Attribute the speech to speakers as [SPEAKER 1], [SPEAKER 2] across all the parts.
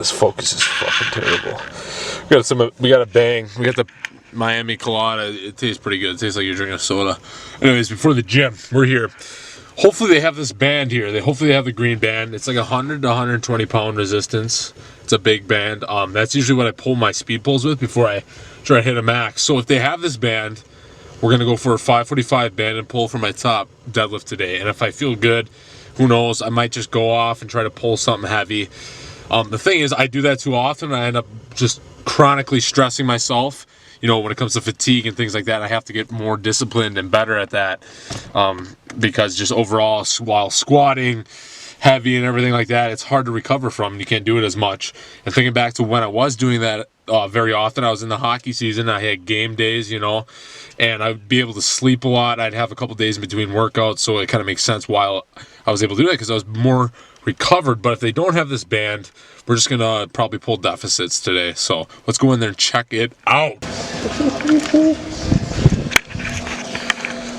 [SPEAKER 1] This focus is fucking terrible. We got a bang. We got the Miami Colada. It tastes pretty good. It tastes like you're drinking a soda. Anyways, before the gym, we're here. Hopefully they have this band here. Hopefully they have the green band. It's like 100 to 120 pound resistance. It's a big band. That's usually what I pull my speed pulls with before I try to hit a max. So if they have this band, we're gonna go for a 545 banded pull for my top deadlift today. And if I feel good, who knows? I might just go off and try to pull something heavy. The thing is, I do that too often. I end up just chronically stressing myself. You know, when it comes to fatigue and things like that, I have to get more disciplined and better at that. Because just overall, while squatting heavy and everything like that, it's hard to recover from, and you can't do it as much. And thinking back to when I was doing that very often, I was in the hockey season. I had game days, you know, and I'd be able to sleep a lot. I'd have a couple days in between workouts, so it kind of makes sense why I was able to do that, because I was more recovered. But if they don't have this band, we're just gonna probably pull deficits today. So let's go in there and check it out.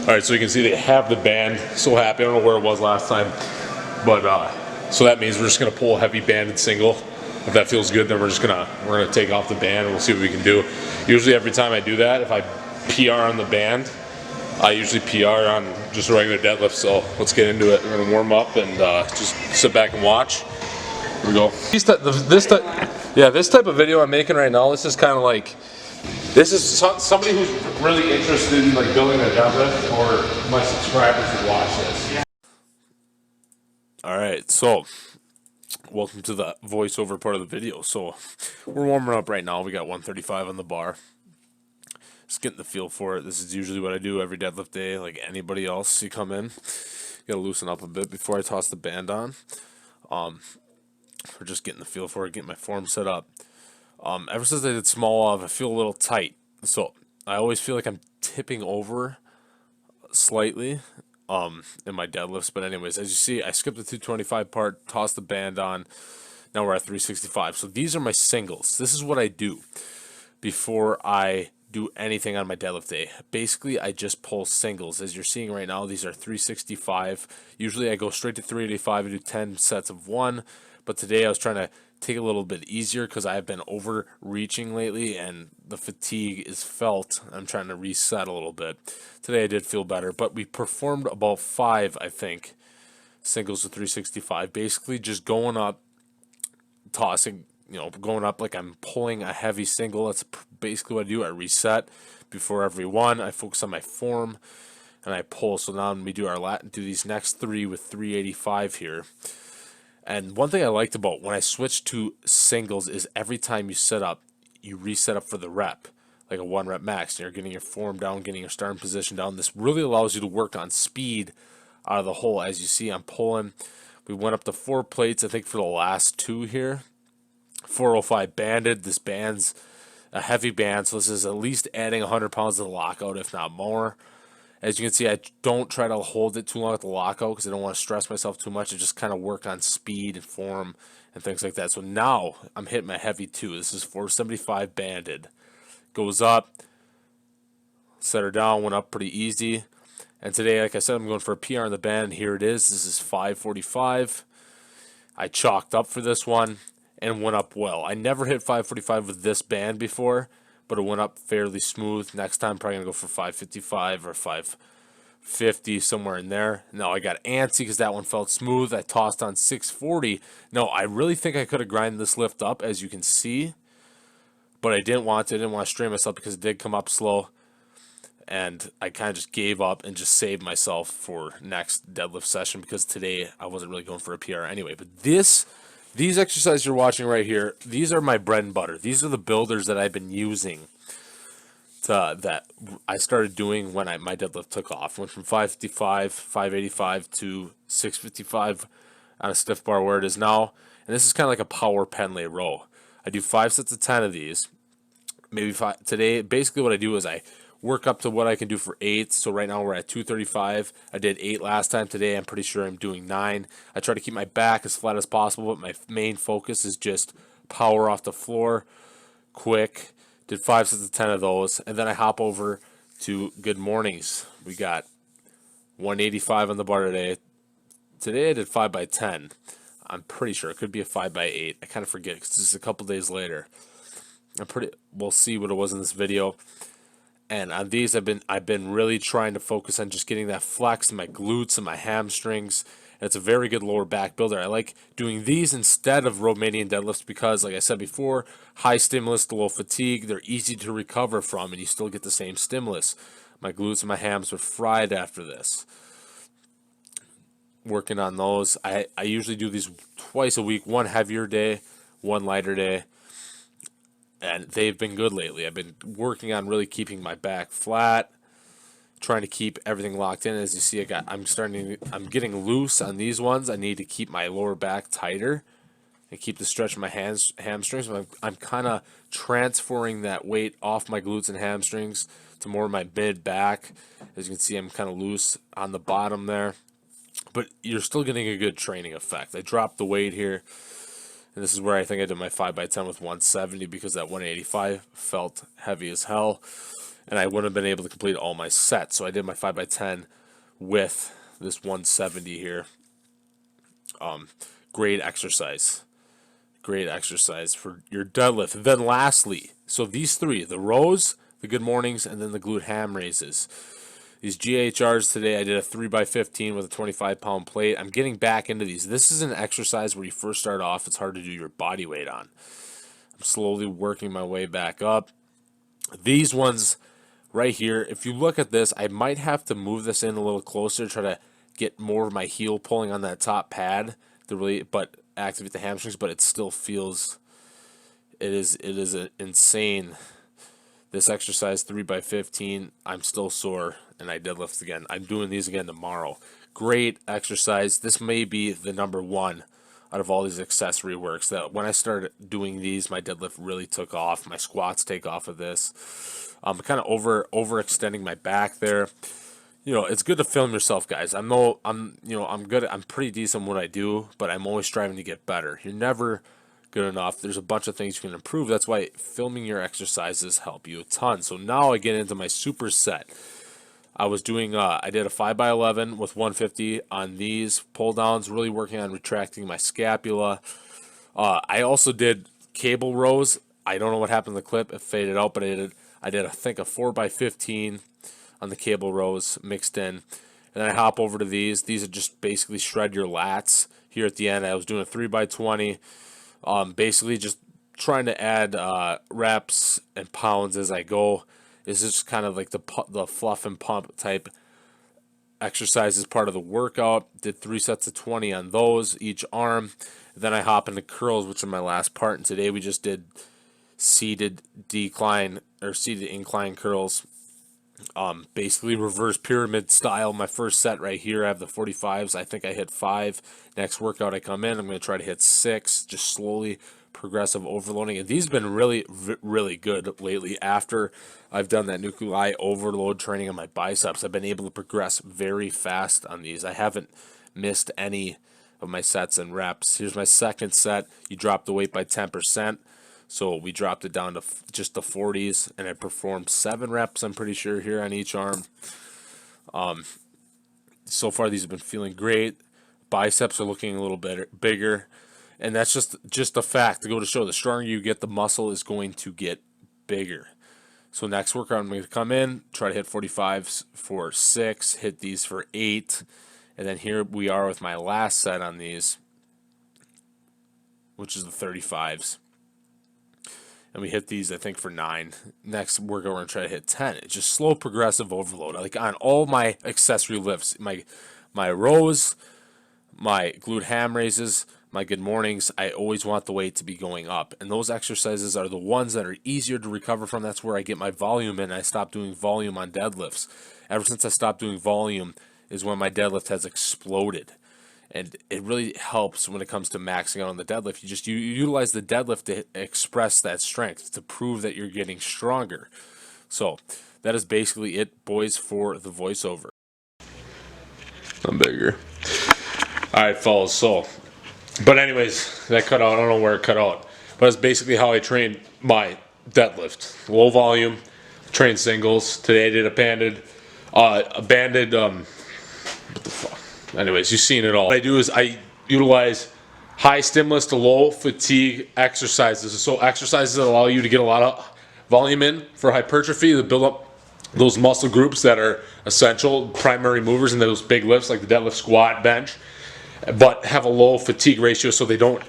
[SPEAKER 1] All right, so you can see they have the band. So happy. I don't know where it was last time, but so that means we're just gonna pull a heavy banded single. If that feels good, then we're gonna take off the band and we'll see what we can do. Usually every time I do that, if I PR on the band, I usually PR on just a regular deadlift. So let's get into it. We're gonna warm up and just sit back and watch. Here we go. This type of video I'm making right now, this is kind of like, this is somebody who's really interested in like building a deadlift, or my subscribers would watch this. All right, so welcome to the voiceover part of the video. So we're warming up right now. We got 135 on the bar. Just getting the feel for it. This is usually what I do every deadlift day, like anybody else. You come in, you gotta loosen up a bit before I toss the band on. We're just getting the feel for it, getting my form set up. Ever since I did small off, I feel a little tight. So I always feel like I'm tipping over slightly in my deadlifts. But anyways, as you see, I skipped the 225 part, tossed the band on. Now we're at 365. So these are my singles. This is what I do before I do anything on my deadlift day. Basically, I just pull singles. As you're seeing right now, these are 365. Usually I go straight to 385 and do 10 sets of one. But today I was trying to take it a little bit easier because I've been overreaching lately and the fatigue is felt. I'm trying to reset a little bit. Today I did feel better, but we performed about 5, I think, singles of 365. Basically just going up, tossing, you know, going up like I'm pulling a heavy single. That's basically what I do. I reset before every one. I focus on my form and I pull. So now when we do our lat, do these next 3 with 385 here. And one thing I liked about when I switched to singles is every time you set up, you reset up for the rep, like a 1 rep max. You're getting your form down, getting your starting position down. This really allows you to work on speed out of the hole. As you see, I'm pulling. We went up to 4 plates, I think, for the last 2 here. 405 banded. This band's a heavy band, so this is at least adding 100 pounds to the lockout, if not more. As you can see, I don't try to hold it too long at the lockout because I don't want to stress myself too much. I just kind of work on speed and form and things like that. So now I'm hitting my heavy too. This is 475 banded. Goes up, set her down, went up pretty easy. And today, like I said, I'm going for a PR on the band. And here it is. This is 545. I chalked up for this one and went up well. I never hit 545 with this band before, but it went up fairly smooth. Next time, probably going to go for 555 or 550, somewhere in there. Now, I got antsy because that one felt smooth. I tossed on 640. No, I really think I could have grinded this lift up, as you can see, but I didn't want to. I didn't want to strain myself because it did come up slow, and I kind of just gave up and just saved myself for next deadlift session because today I wasn't really going for a PR anyway. But these exercises you're watching right here, these are my bread and butter. These are the builders that I've been using that I started doing when my deadlift took off. Went from 555, 585 to 655 on a stiff bar where it is now. And this is kind of like a power Pendlay row. I do 5 sets of 10 of these. Maybe 5 today. Basically what I do is I work up to what I can do for 8. So right now we're at 235. I did 8 last time. Today I'm pretty sure I'm doing 9. I try to keep my back as flat as possible, but my main focus is just power off the floor, quick. Did 5 sets of 10 of those, and then I hop over to good mornings. We got 185 on the bar today. Today I did 5 by 10 I'm pretty sure it could be a 5x8. I kind of forget because this is a couple days later. We'll see what it was in this video. And on these, I've been really trying to focus on just getting that flex in my glutes and my hamstrings. And it's a very good lower back builder. I like doing these instead of Romanian deadlifts because, like I said before, high stimulus to low fatigue. They're easy to recover from, and you still get the same stimulus. My glutes and my hams were fried after this. Working on those. I usually do these twice a week, one heavier day, one lighter day. And they've been good lately. I've been working on really keeping my back flat, trying to keep everything locked in. As you see, I'm getting loose on these ones. I need to keep my lower back tighter and keep the stretch of my hamstrings. I'm kind of transferring that weight off my glutes and hamstrings to more of my mid back. As you can see, I'm kind of loose on the bottom there, but you're still getting a good training effect. I dropped the weight here. And this is where I think I did my 5x10 with 170 because that 185 felt heavy as hell. And I wouldn't have been able to complete all my sets. So I did my 5x10 with this 170 here. Great exercise. Great exercise for your deadlift. And then lastly, so these three, the rows, the good mornings, and then the glute ham raises. These GHRs today, I did a 3x15 with a 25-pound plate. I'm getting back into these. This is an exercise where you first start off, it's hard to do your body weight on. I'm slowly working my way back up. These ones right here, if you look at this, I might have to move this in a little closer, try to get more of my heel pulling on that top pad to really, but activate the hamstrings, but it still feels, it is insane. This exercise, 3x15, I'm still sore, and I deadlift again. I'm doing these again tomorrow. Great exercise. This may be the number one out of all these accessory works. That when I started doing these, my deadlift really took off. My squats take off of this. I'm kind of overextending my back there. You know, it's good to film yourself, guys. I'm good. I'm pretty decent at what I do, but I'm always striving to get better. You're never good enough. There's a bunch of things you can improve. That's why filming your exercises help you a ton. So now I get into my superset. I was doing I did a 5x11 with 150 on these pull downs, really working on retracting my scapula. I also did cable rows. I don't know what happened to the clip. It faded out, but I did I think a 4x15 on the cable rows mixed in. And then I hop over to these. These are just basically shred your lats. Here at the end, I was doing a 3x20. Basically just trying to add reps and pounds as I go. This is just kind of like the fluff and pump type exercise as part of the workout. Did 3 sets of 20 on those, each arm. Then I hop into curls, which is my last part. And today we just did seated incline curls. Basically reverse pyramid style. My first set right here, I have the 45s. I think I hit 5. Next workout I come in, I'm going to try to hit 6. Just slowly progressive overloading. And these have been really, really good lately. After I've done that nuclei overload training on my biceps, I've been able to progress very fast on these. I haven't missed any of my sets and reps. Here's my second set. You drop the weight by 10%. So we dropped it down to just the 40s, and I performed 7 reps, I'm pretty sure, here on each arm. So far, these have been feeling great. Biceps are looking a little bigger. And that's just a fact to go to show. The stronger you get, the muscle is going to get bigger. So next workout, I'm going to come in, try to hit 45s for 6, hit these for 8. And then here we are with my last set on these, which is the 35s. And we hit these, I think, for 9. Next workout, we're going to try to hit 10. It's just slow, progressive overload. Like on all my accessory lifts, my rows, my glute ham raises, my good mornings, I always want the weight to be going up. And those exercises are the ones that are easier to recover from. That's where I get my volume in. I stopped doing volume on deadlifts. Ever since I stopped doing volume is when my deadlift has exploded. And it really helps when it comes to maxing out on the deadlift. You utilize the deadlift to express that strength, to prove that you're getting stronger. So that is basically it, boys, for the voiceover. I'm bigger. All right, fellas. So, but anyways, that cut out. I don't know where it cut out. But it's basically how I train my deadlift. Low volume, train singles. Today I did a banded, what the fuck? Anyways, you've seen it all. What I do is I utilize high stimulus to low fatigue exercises. So exercises that allow you to get a lot of volume in for hypertrophy, to build up those muscle groups that are essential primary movers in those big lifts like the deadlift, squat, bench, but have a low fatigue ratio so they don't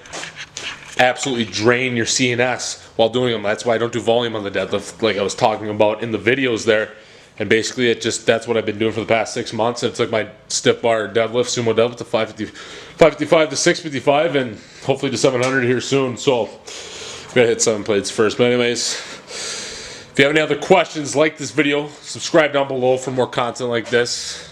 [SPEAKER 1] absolutely drain your CNS while doing them. That's why I don't do volume on the deadlift like I was talking about in the videos there. And basically that's what I've been doing for the past 6 months. It's like my stiff bar deadlift, sumo deadlift to 555 to 655 and hopefully to 700 here soon. So I'm gonna hit 7 plates first. But anyways, if you have any other questions, like this video, subscribe down below for more content like this.